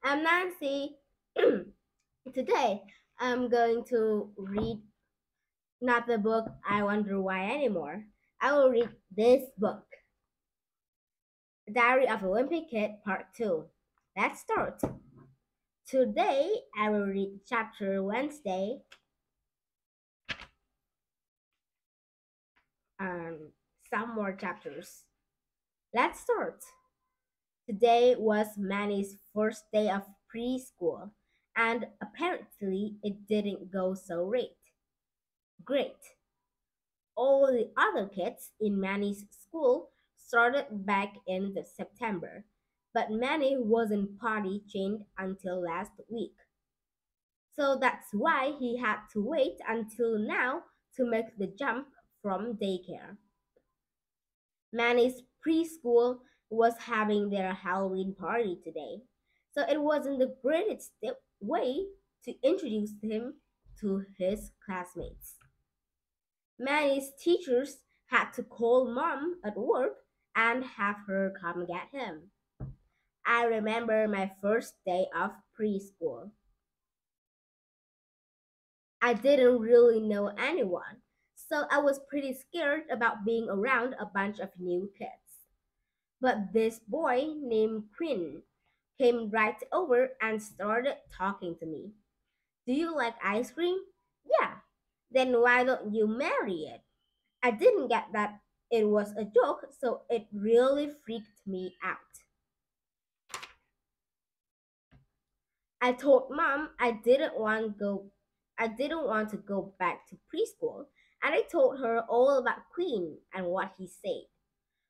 I'm Nancy. Today, I'm going to read not the book I Wonder Why anymore. I will read this book, Diary of a Wimpy Kid, Part 2. Let's start. Today, I will read chapter Wednesday and some more chapters. Let's start. Today was Manny's first day of preschool, and apparently it didn't go so great. Great. All the other kids in Manny's school started back in the September, but Manny wasn't potty trained until last week. So that's why he had to wait until now to make the jump from daycare. Manny's preschool was having their Halloween party today, so it wasn't the greatest way to introduce him to his classmates. Manny's teachers had to call mom at work and have her come get him. I remember my first day of preschool. I didn't really know anyone, so I was pretty scared about being around a bunch of new kids. But this boy named Quinn came right over and started talking to me. Do you like ice cream? Yeah. Then why don't you marry it? I didn't get that it was a joke, so it really freaked me out. I told mom I didn't want to go back to preschool, and I told her all about Queen and what he said.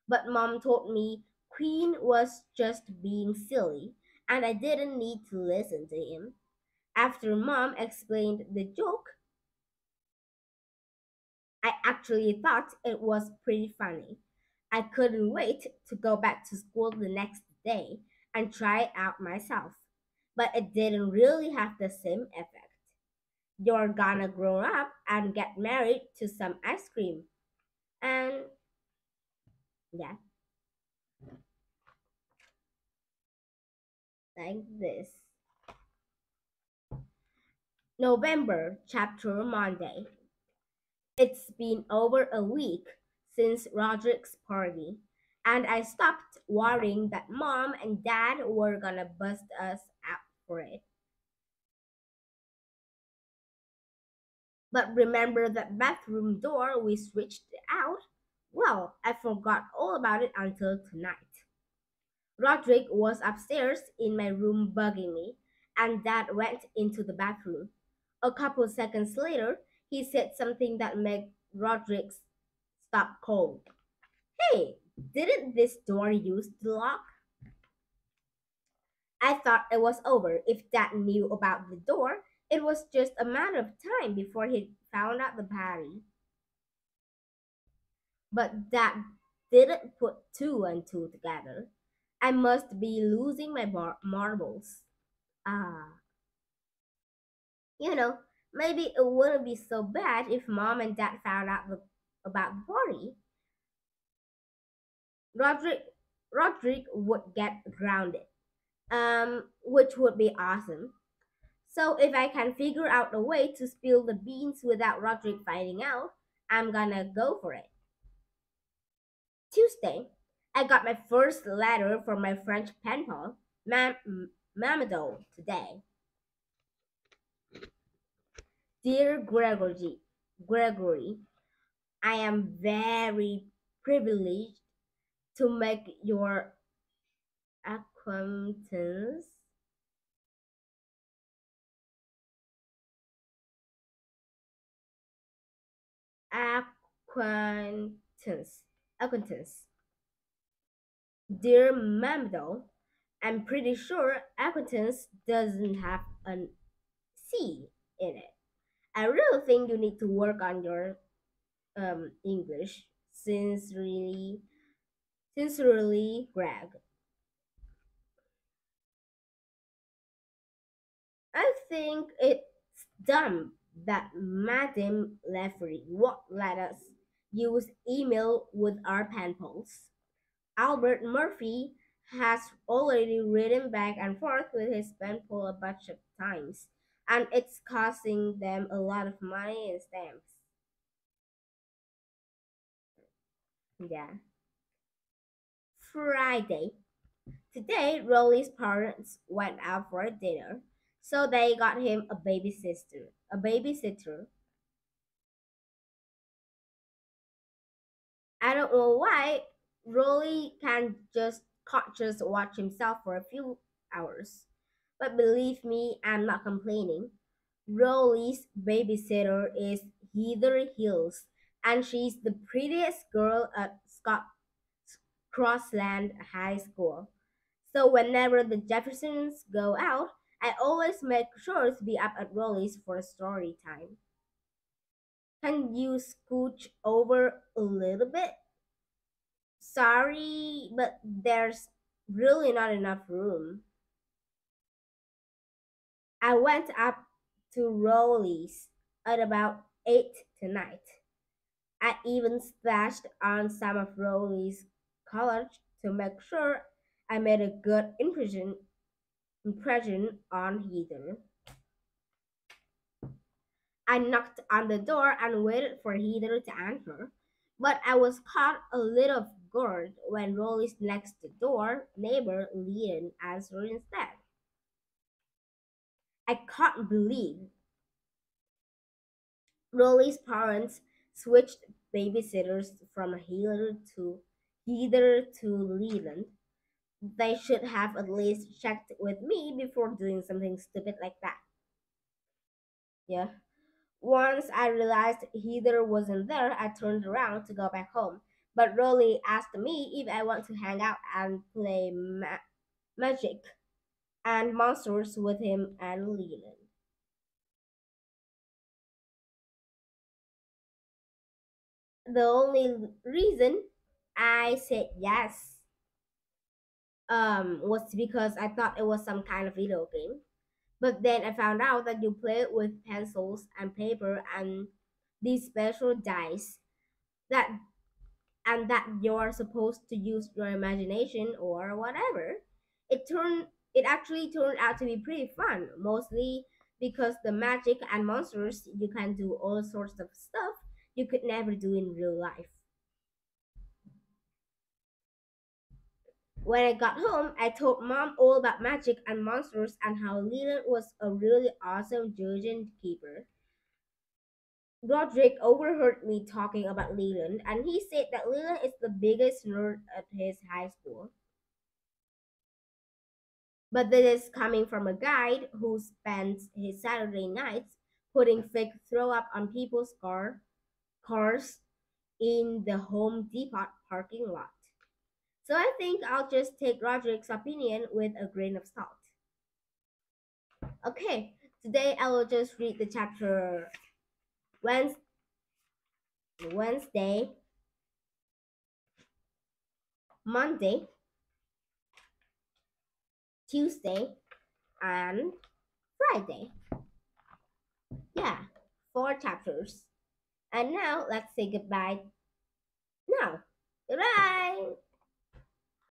But mom told me Queen was just being silly and I didn't need to listen to him. After mom explained the joke, I actually thought it was pretty funny. I couldn't wait to go back to school the next day and try it out myself. But it didn't really have the same effect. You're gonna grow up and get married to some ice cream. And yeah, like this. November, chapter Monday. It's been over a week since Roderick's party, and I stopped worrying that mom and dad were gonna bust us out for it. But remember that bathroom door we switched out? Well, I forgot all about it until tonight. Roderick was upstairs in my room bugging me, and Dad went into the bathroom. A couple seconds later, he said something that made Roderick stop cold. Hey, didn't this door use to lock? I thought it was over. If Dad knew about the door, it was just a matter of time before he found out the party. But Dad didn't put two and two together. I must be losing my marbles. Ah, you know, maybe it wouldn't be so bad if mom and dad found out about the party. Roderick, Roderick would get grounded, which would be awesome. So if I can figure out a way to spill the beans without Roderick finding out, I'm gonna go for it. Tuesday, I got my first letter from my French pen pal, Mamadou, today. Dear Gregory, I am very privileged to make your acquaintance. Acquaintance. Acquaintance. Dear Mamdo, I'm pretty sure acquaintance doesn't have an C in it. I really think you need to work on your English. Sincerely, Greg. I think it's dumb that Madame Leffery won't let us use email with our pen pals. Albert Murphy has already ridden back and forth with his pen pal a bunch of times, and it's costing them a lot of money in stamps. Yeah. Friday. Today, Rolly's parents went out for dinner, so they got him a babysitter. A babysitter. I don't know why Rolly can't just watch himself for a few hours. But believe me, I'm not complaining. Rolly's babysitter is Heather Hills, and she's the prettiest girl at Scott Crossland High School. So whenever the Jeffersons go out, I always make sure to be up at Rolly's for story time. Can you scooch over a little bit? Sorry, but there's really not enough room. I went up to Rolly's at about 8 tonight. I even splashed on some of Rolly's college to make sure I made a good impression on Heather. I knocked on the door and waited for Heather to answer, but I was caught a little off guard when Rolly's next door neighbor Leon answered instead. I can't believe Rolly's parents switched babysitters from Heather to Leland. They should have at least checked with me before doing something stupid like that. Yeah. Once I realized Heather wasn't there, I turned around to go back home. But Rolly asked me if I want to hang out and play magic and monsters with him and Leland. The only reason I said yes was because I thought it was some kind of video game. But then I found out that you play it with pencils and paper and these special dice that and that you're supposed to use your imagination or whatever. It actually turned out to be pretty fun, mostly because the magic and monsters you can do all sorts of stuff you could never do in real life. When I got home, I told mom all about magic and monsters and how Leland was a really awesome dungeon keeper. Roderick overheard me talking about Leland, and he said that Leland is the biggest nerd at his high school. But this is coming from a guy who spends his Saturday nights putting fake throw up on people's cars in the Home Depot parking lot. So I think I'll just take Roderick's opinion with a grain of salt. Okay, today I will just read the chapter Wednesday, Monday, Tuesday, and Friday. Yeah, four chapters. And now let's say goodbye now. Goodbye.